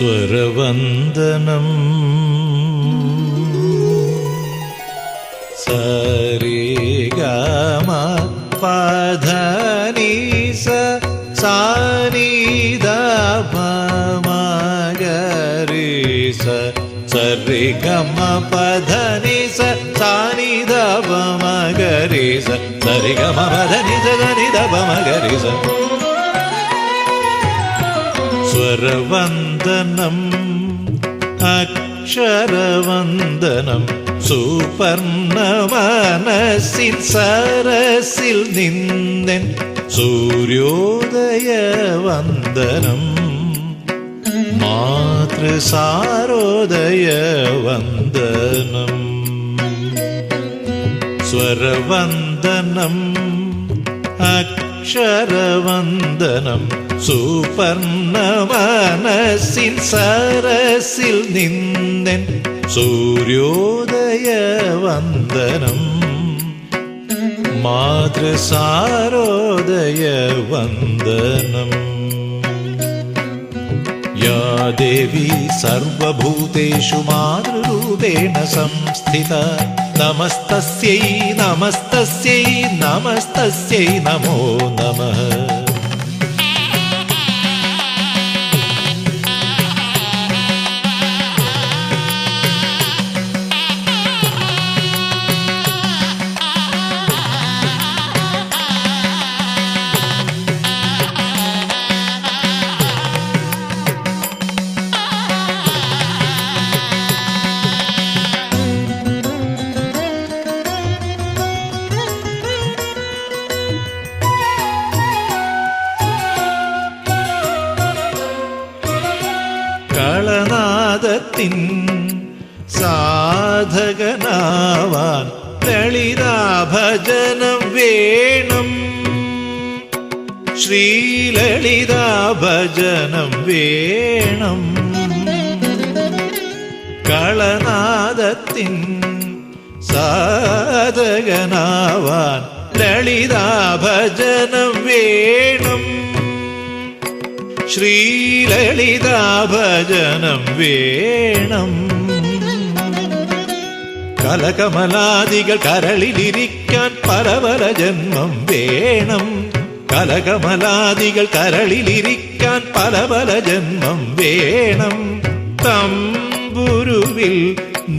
സ്വരവന്ദനം സരി ഗമ പധ നി സ സാനി ധ പ മ ഗ രി സ സരി ഗമ പധ നി സ സാനി ധ പ മ ഗ രി സ സരി ഗമ പധ നി സ സാനി ധ പ മ ഗ രി സ. സ്വരവന്ദനം അക്ഷരവന്ദനം സുപർണമനസ്സിൻ സരസിൽ നിന്നെൻ സൂര്യോദയവന്ദനം മാതൃസാരോദയവന്ദനം. സ്വരവന്ദനം അക്ഷരവന്ദനം സുപർണമനസ്സിൻ സരസിൽ നിന്നെൻ സൂര്യോദയവന്ദനം മാതൃസാരോദയവന്ദനം. യാ ദേവി സർവഭൂതേഷു മാതൃരൂപേണ സംസ്ഥിത നമസ്തസ്യൈ നമസ്തസ്യൈ നമസ്തസ്യൈ നമോ നമഃ. കളനാദത്തിൻ സാധകനാവാൻ ലളിതാഭജനം വേണം, ശ്രീലളിതാഭജനം വേണം. കളനാദത്തിൻ സാധകനാവാൻ ലളിതാഭജനം വേണം, ശ്രീലളിതാഭജനം വേണം. കലകമലാദികൾ കരളിലിരിക്കാൻ പല പല ജന്മം വേണം, കലകമലാദികൾ കരളിലിരിക്കാൻ പല പല ജന്മം വേണം. തമ്പുരുവിൽ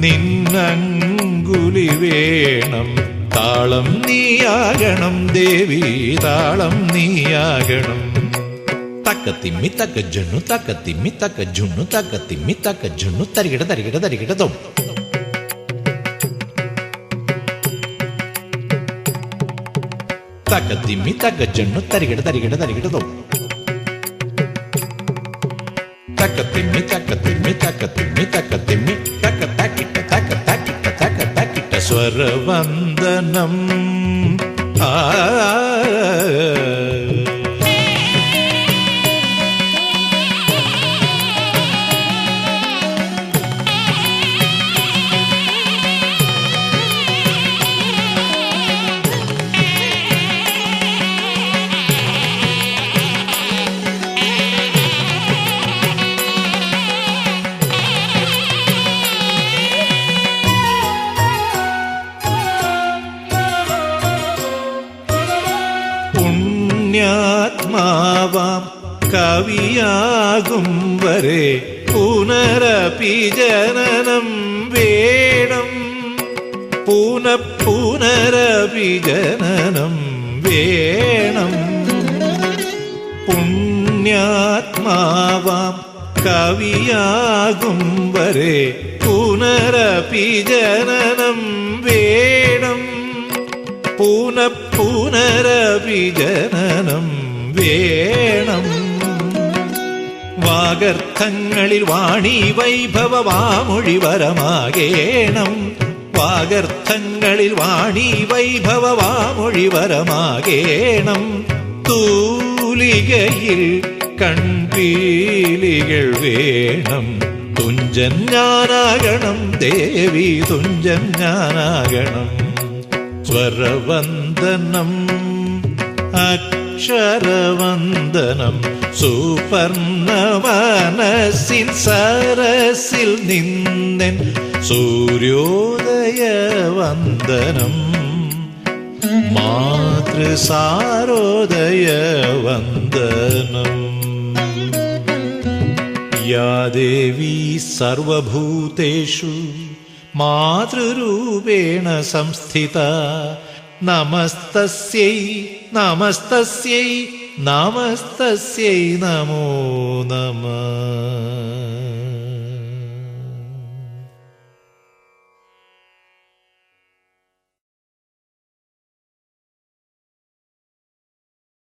നിന്നങ്കുലി വേണം, താളം നീയാകണം ദേവി, താളം നീയാകണം. തക്കത്തിമ്മി തക്ക ജുണ്ണു തക്കത്തിമ്മി തക്ക ജുണ്ണു തക്കത്തിമ്മി തക്ക ജുണ്ണു തരികിട തരികിട തരികിട തോം. തക്കത്തിമ്മി തക്ക ജുണ്ണു തരികിട തരികിട തരികിട തോം. തക്കത്തിമ്മി തക്കത്തിമ്മി തക്കത്തിമ്മി തക്കത്തിമ്മി തക്ക തക്കിട്ട തക്ക തക്കിട്ട തക്ക തക്കിട്ട. സ്വരവന്ദനം ആ പുണ്യാത്മാവാം കവിയാകും വരെ പുനരപി ജനനം വേണം, പുനരപി ജനനം വേണം. പുണ്യാത്മാവാം കവിയാകും വരെ പുനരപി ജനനം വേണം, പുനരപി ജനനം വേണം. വാഗർത്ഥങ്ങളിൽ വാണി വൈഭവ വാമൊഴി വരമാകേണം, വാഗർത്ഥങ്ങളിൽ വാണി വൈഭവ വാമൊഴി വരമാകേണം. തൂലികയിൽ കൺപീലികൾ വേണം, തുഞ്ചൻ ഞാനാകണം ദേവി, തുഞ്ചൻ ഞാനാകണം. സ്വരവന്ദനം അക്ഷരവന്ദനം സുപർണ മനസ്സിൻ സരസിൽ നിന്നെൻ സൂര്യോദയ വന്ദനം മാതൃസാരോദയ വന്ദനം. യാ ദേവി സർവഭൂതേഷു മാതൃരൂപേണ സംസ്ഥിത നമസ്തസ്യൈ നമസ്തസ്യൈ നമസ്തസ്യൈ നമോ നമഃ.